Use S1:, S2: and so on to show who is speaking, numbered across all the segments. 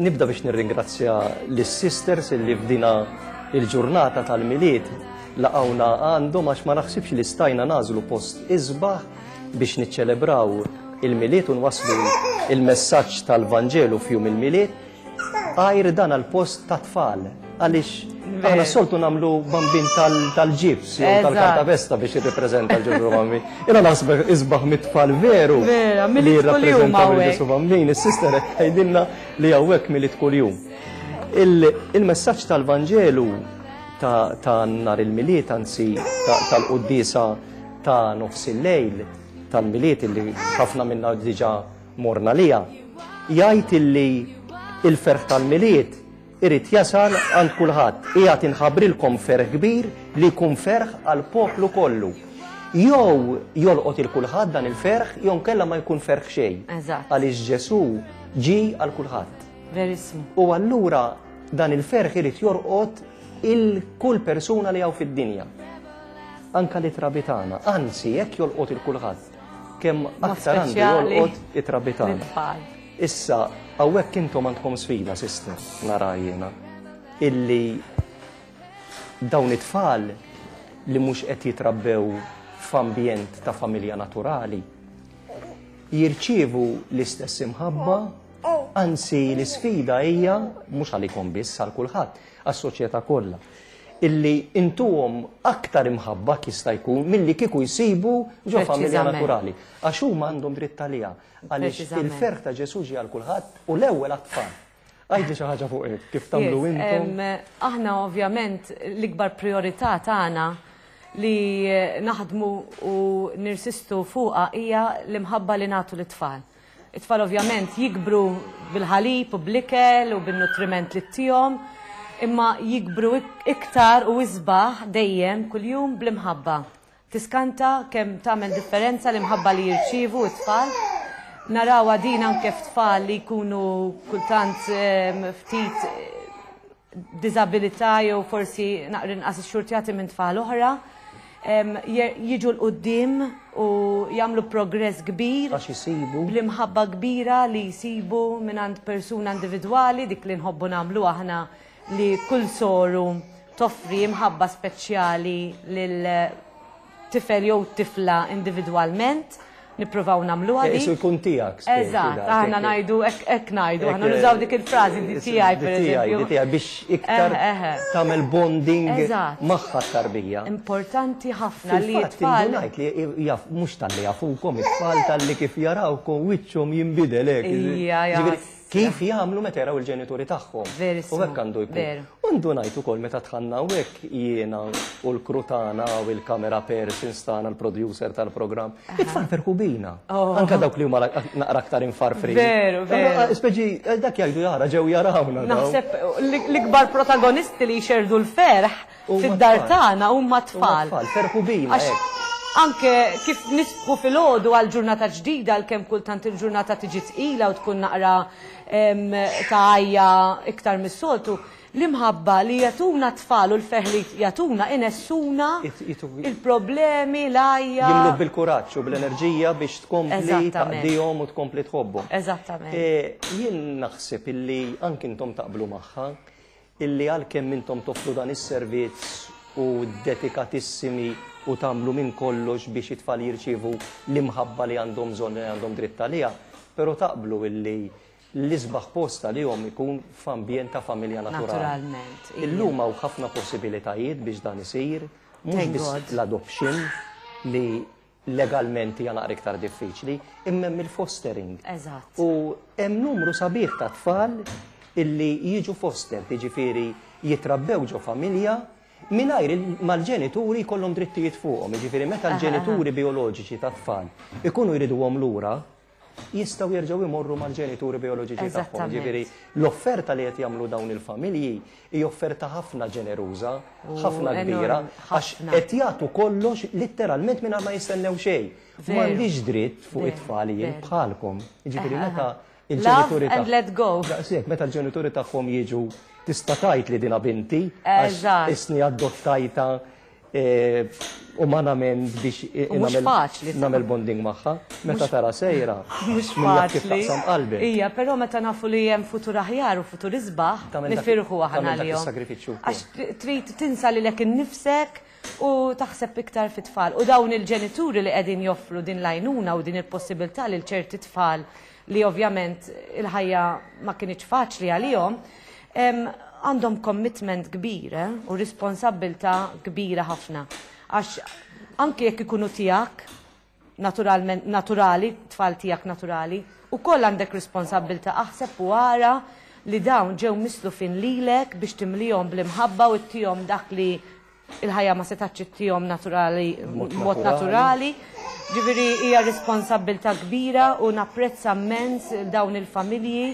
S1: nibda biex nirringrazzja lis-sisters illi f'dina il-ġurnata tal-miliet laqgħuna għandhom għax ma naħsibx li stajna nażlu post isbaħ biex niċċelebraw il-miliet u nwaslu il-messaġġ tal-Vanġelu f'jum il-miliet għajr dan għal-post ta' tfal. Għaliex aħna soltu nagħmlu bambin tal-ġibs jew tal-kartapesta biex jirrepreżenta l-ġibru bambin. Jiena naħseb isbaħ mit-tfal veru li jirrappreżentaw il-ġibru bambin. Is-sister tgħidilna li hawnhekk miliet kuljum. Il-messaġġ tal-Vanġelu ta' nhar il-miliet anzi tal-qudiesa ta' nofs il-lejl tal-miliet illi ħafna minna diġà morna liha jgħid illi il-ferħ tal-miliet irid jasal għand kulħadd. Qiegħed inħabbrilkom ferħ kbir li jkun ferħ għall poplu kollu. Jew jolqot il-kulħadd dan il-ferħ jew kellha ma jkun ferħ xejn. Għaliex Ġesu ġie għal kulħadd. Verismu. U allura dan il-ferħ irid jorqot il-kull persuna li hawn fid-dinja. Anka li trabitana, anzi jekk jolqot il-kulħadd. Kemm aktar għandu jolqot it-trabitana. Issa, hawnhekk intom għandkom sfida, sister, nara jiena, illi dawn it-tfal li mhux qed jitrabbew f'ambjent ta' familja naturali jirċievu l-istess imħabba, anzi l-isfida hija mhux għalikom biss għal kulħadd, għas-soċjetà kollha. Illi intuhom aktar imħabba jista' jkun milli kieku jsibu ġo familja naturali. Għax huma għandhom dritt għaliha. Għaliex il-ferħ ta' Ġesu ġie għal kulħadd u l-ewwel għat-tfal. Għajdi xi ħaġa fuq hekk, kif tagħmlu intom?
S2: Aħna ovvjament l-ikbar priorità tagħna li naħdmu u nirsistu fuqha hija l-imħabba li nagħtu lit-tfal. It-tfal ovvjament jikbru bil-ħalib u bl-ikel u bin-nutriment li tihom. Imma jikbru iktar u isbaħ dejjem kuljum bl-imħabba. Tiskanta kemm tagħmel differenza l-imħabba li jirċievu t-tfal. Naraw din anke f'tfal li jkunu kultant ftit diżabilità jew forsi naqra inqas ix-xurtjati minn tfal oħra. Jiġu l-qudiem u jagħmlu progress kbir bl-imħabba kbira li jsibu mingħand persuna individwali dik li nħobbu nagħmlu aħna li kull soru toffri imħabba speċjali lil tifel jew tifla individwalment, nippruvaw nagħmluha dik.
S1: Isu jkun tiegħek.
S2: Eżatt, aħna ngħidu hekk ngħidu, aħna nużaw dik il-frażi di tiegħi pereżempju.
S1: Biex iktar tagħmel bonding magħha t-tarbija.
S2: Importanti ħafna li t-tfal.
S1: Ngħid li mhux tal-li jafukom it-tfal tal-li kif jarawkom wiċċhom jinbidel hekk. Kif jagħmlu meta jaraw il-ġenituri tagħhom. U hekk għandu jkun. Undu ngħid ukoll meta tħanna hekk jiena u l-krutana u l-kamera persons tagħna l-producer tal-programm. It-tfal ferħu bina. Anke dawk li huma naqra aktar infarfri.
S2: Veru.
S1: Speċi dak jgħidu jara ġew jarawna.
S2: Naħseb l-ikbar protagonisti li jxerdu l-ferħ fid-dar tagħna huma t-tfal.
S1: Ferħu bina.
S2: Anke kif nisbħu fil-ħodu għal-ġurnata ġdida, għal-kem kultant il-ġurnata tiġi tqila u tkun naqra taħja iktar mis-soltu, l-imħabba li jatuna tfal u l-ferħ li jatuna inessuna il-problemi, l-għajja.
S1: Jimlu bil-kuraċ u bl-enerġija biex tkompli taqdijom u tkompli tħobbu.
S2: Eżattament.
S1: Jien naħseb illi anke intom taqblu magħha, illi għal-kem intom toffru dan is-servizz u dedikatissimi u tagħmlu minn kollox biex it-tfal jirċievu l-imħabba li għandhom bżonn li għandhom dritt għaliha, però taqblu illi l-isbaħ posta li jom ikun f'ambjent ta' familja naturali.
S2: Naturalment.
S1: Illum hawn ħafna possibilitajiet biex dan isir, mhux biss l-adoption li legalment hija naqra iktar diffiċli, imma il-fostering.
S2: Eżatt.
S1: U hemm numru sabiħ ta' tfal illi jiġu foster, jiġifieri jitrabbew ġo familja mingħajr mal-ġenituri jkollhom drittijiet fuqhom, jiġifieri meta l-ġenituri bioloġiċi ta' tfal ikunu jriduhom lura, jistgħu jerġgħu jmorru mal-ġenituri bioloġiċi tagħhom. Jiġifieri l-offerta li qed jagħmlu dawn il-familji hija offerta ħafna ġeneruża, ħafna kbira, għax qed jagħtu kollox litteralment mingħajr ma jistennew xejn. M'għandix dritt fuq it-tfal jien bħalkom. Jiġifieri meta il-ġenituri
S2: and let go.
S1: Daqshekk meta l-ġenituri tagħhom jiġu tista' tgħid li dina binti għax isni adottajta umanament biex
S2: Mhux faċli.
S1: nagħmel bonding magħha, meta tara sejra.
S2: Mhux
S1: minn kif
S2: faċli.
S1: taqsam qalbek.
S2: Ija, però meta nafu li hemm futur aħjar u futur isbaħ,
S1: Tagħmel dak-
S2: nifirħu aħna
S1: tagħmel dak
S2: lihom.
S1: is-sagrifiċċju wkoll.
S2: Għax trid tinsa lilek innifsek u taħseb iktar fit-tfal. U dawn il-ġenituri li qegħdin joffru din l-għajnuna u din il-possibilità li ċerti tfal li ovvjament il-ħajja ma kienx faċli għalihom, għandhom commitment kbir u responsabilta kbira ħafna. Għax anke jekk ikunu tiegħek naturali, tfal tiegħek naturali, u koll għandek responsabilta aħseb u għara li dawn ġew mislu fin lilek biex timlijom bl-imħabba u t-tijom dak li il-ħajja ma setax it-tijom naturali, mod naturali. Ġifiri hija responsabilta kbira u napprezza immens dawn il-familji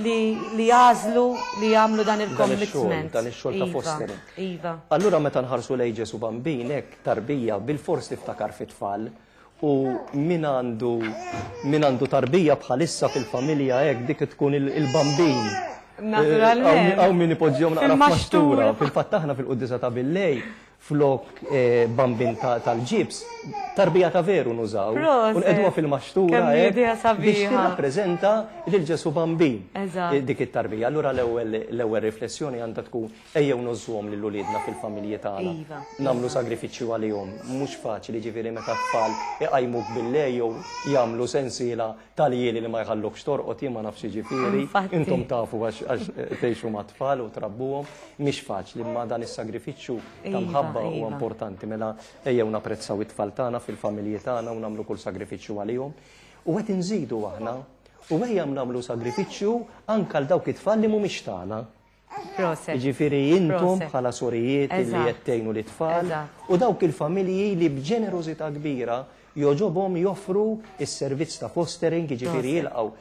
S2: li jażlu li jagħmlu dan il-commitment.
S1: Dan ix-xogħol ta' fostering.
S2: Iva.
S1: Allura meta nħarsu lejn Ġesu bambin hekk tarbija bil-fors tiftakar fit-tfal u min għandu tarbija bħalissa fil-familja hekk dik tkun il-bambin.
S2: Naturalment.
S1: Għaw min ipoġġjom naqra
S2: Fil-maxtura.
S1: f'maxtura. Fil-fattaħna fil-Quddisa ta' Billej flok bambin tal-ġibs, tarbija ta' veru nużaw.
S2: Proset.
S1: Unqedwa fil-maxtura
S2: Kemm
S1: hekk
S2: idea sabiħa.
S1: biex tirrappreżenta lil Ġesu bambin.
S2: Eżatt.
S1: Dik it-tarbija. Allura l-ewwel riflessjoni għandha tkun ejjew nużżuhom lil uliedna fil-familji tagħna.
S2: Iva.
S1: Nagħmlu sagrifiċċju għalihom. Mhux faċli ġifieri meta tfal iqajmuk billej jew jagħmlu sensiela tal-jieli li ma jħallukx torqod jien ma nafx ġifieri.
S2: Infatti.
S1: Intom tafu għax tgħixu ma' tfal u trabbuhom. Mhix faċli imma dan is-sagrifiċċju ta'
S2: Iva,
S1: mħabba huwa
S2: iva.
S1: importanti mela ejjew napprezzaw it-tfal tagħna fil-familji tagħna u nagħmlu kull sagrifiċċju għalihom. U qed inżidu aħna u ejja nagħmlu sagrifiċċju anke għal dawk it-tfal li mhumiex tagħna.
S2: Proset.
S1: Ġifieri intom
S2: Proset.
S1: bħala sorijiet li
S2: Eżatt.
S1: qed tgħinu l-itfal
S2: Eżatt.
S1: u dawk il-familji li b'ġenerożità kbira joġobhom joffru is-servizz ta' fostering jiġifieri jilqgħu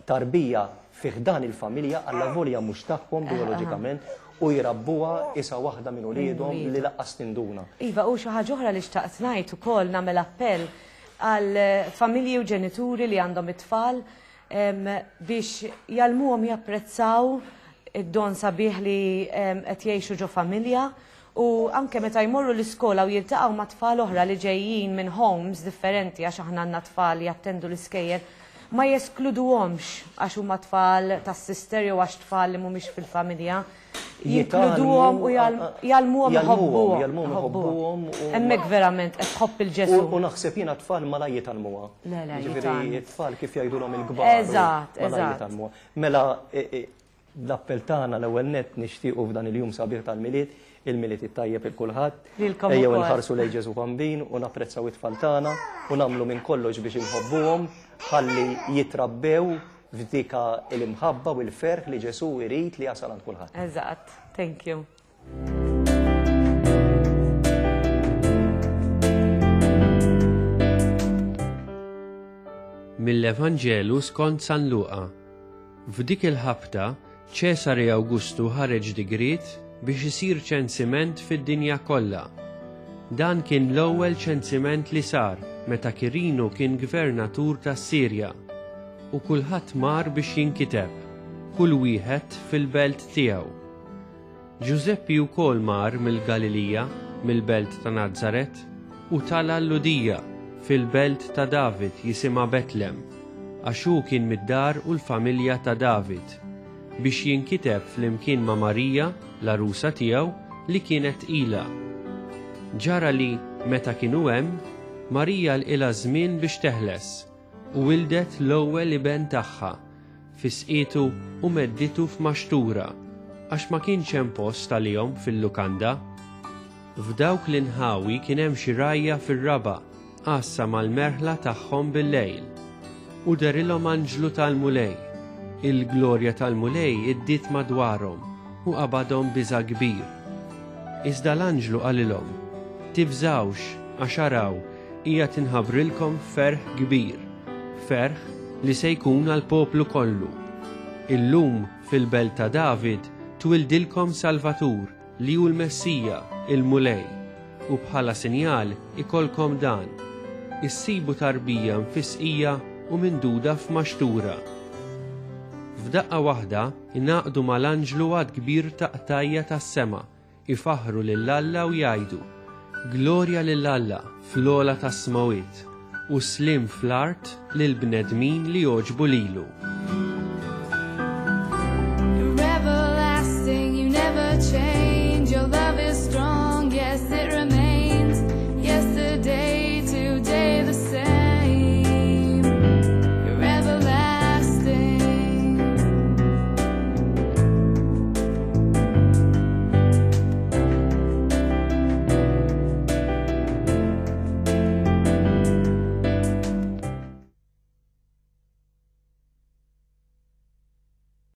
S1: tarbija fih dan il-familja alla volja mhux tagħhom bioloġikament u jirabbuha isa waħda minn uliedhom li laqqas tinduna.
S2: Iva, u xi ħaġa oħra li xtaqt ngħid ukoll nagħmel appell għal familji u ġenituri li għandhom it-tfal biex jalmuhom japprezzaw id-don sabiħ li qed jgħixu ġo familja u anke meta jmorru l-iskola u jiltaqgħu ma' tfal oħra li ġejjin minn homes differenti għax aħna għandna tfal li jattendu l-iskejjel ma jeskluduhomx għax huma tfal tas-sister jew għax tfal li mhumiex fil-familja. Jinkluduhom u jalmuhom iħobbuhom. Hemmhekk verament qed tħobb il-Ġesu.
S1: U naħseb jiena tfal ma la jitalmuha.
S2: Le, le,
S1: Ġifieri
S2: jitalmu.
S1: it-tfal kif jgħidulhom il-kbar.
S2: Eżatt,
S1: ma la
S2: eżatt.
S1: jitalmuha. Mela l-appell tagħna l-ewwel nett nixtiequ f'dan il-jum sabiħ tal-miliet, il-miliet it-tajjeb il-kulħadd.
S2: Lilkom
S1: Ejjew
S2: ukoll.
S1: inħarsu lejn Ġesu bambin u napprezzaw it-tfal tagħna u nagħmlu minn kollox biex inħobbuhom ħalli jitrabbew f'dika il-imħabba u l-ferħ li Ġesu jrid li jasal għand kulħadd.
S2: Eżatt. Thank you.
S3: Mill-Evanġelu skont San Luqa. F'dik il-ħabta Ċesare Awgustu ħareġ digrit biex isir ċensiment fid-dinja kollha. Dan kien l-ewwel ċensiment li sar meta Kirinu kien gvernatur tas-Sirja u kulħadd mar biex jinkiteb, kull wieħed fil-belt tiegħu. Giuseppi wkoll mar mill-Galilija, mill-belt ta' Nazaret, u tala l-Ludija fil-belt ta' David jisimha Betlem, għax hu kien mid-dar u l-familja ta' David, biex jinkiteb flimkien ma' Marija, l-arusa tiegħu li kienet ila. Ġara li meta kienu hemm, Marija l-ilha żmien biex teħles u wildet l-ewwel iben tagħha, fisqietu u medditu f'maxtura għax ma kienx hemm post għalihom fil-lukanda. F'dawk l-inħawi kien hemm xi rajja fir-raba' qassa mal-merħla tagħhom bil-lejl u derilhom anġlu tal-mulej. Il-glorja tal-mulej iddiet madwarhom u qabadhom biża' kbir. Iżda l-anġlu qalilhom: tifżawx għax araw hija tinħabbrilkom ferħ kbir, ferħ li se jkun għall-poplu kollu. Illum fil-belt ta' David twildilkom Salvatur li hu l-Messija, il-Mulej, u bħala sinjal ikolkom dan: issibu tarbija mfisqija u minduda f'maxtura. F'daqqa waħda ingħaqdu mal-anġlu għad kbir ta' qtajja tas-sema, ifaħru lill-Alla u jgħidu: Glorja lill-Alla fl-ola tas-smawit u slim fl-art lil bnedmin li joġbu lilu.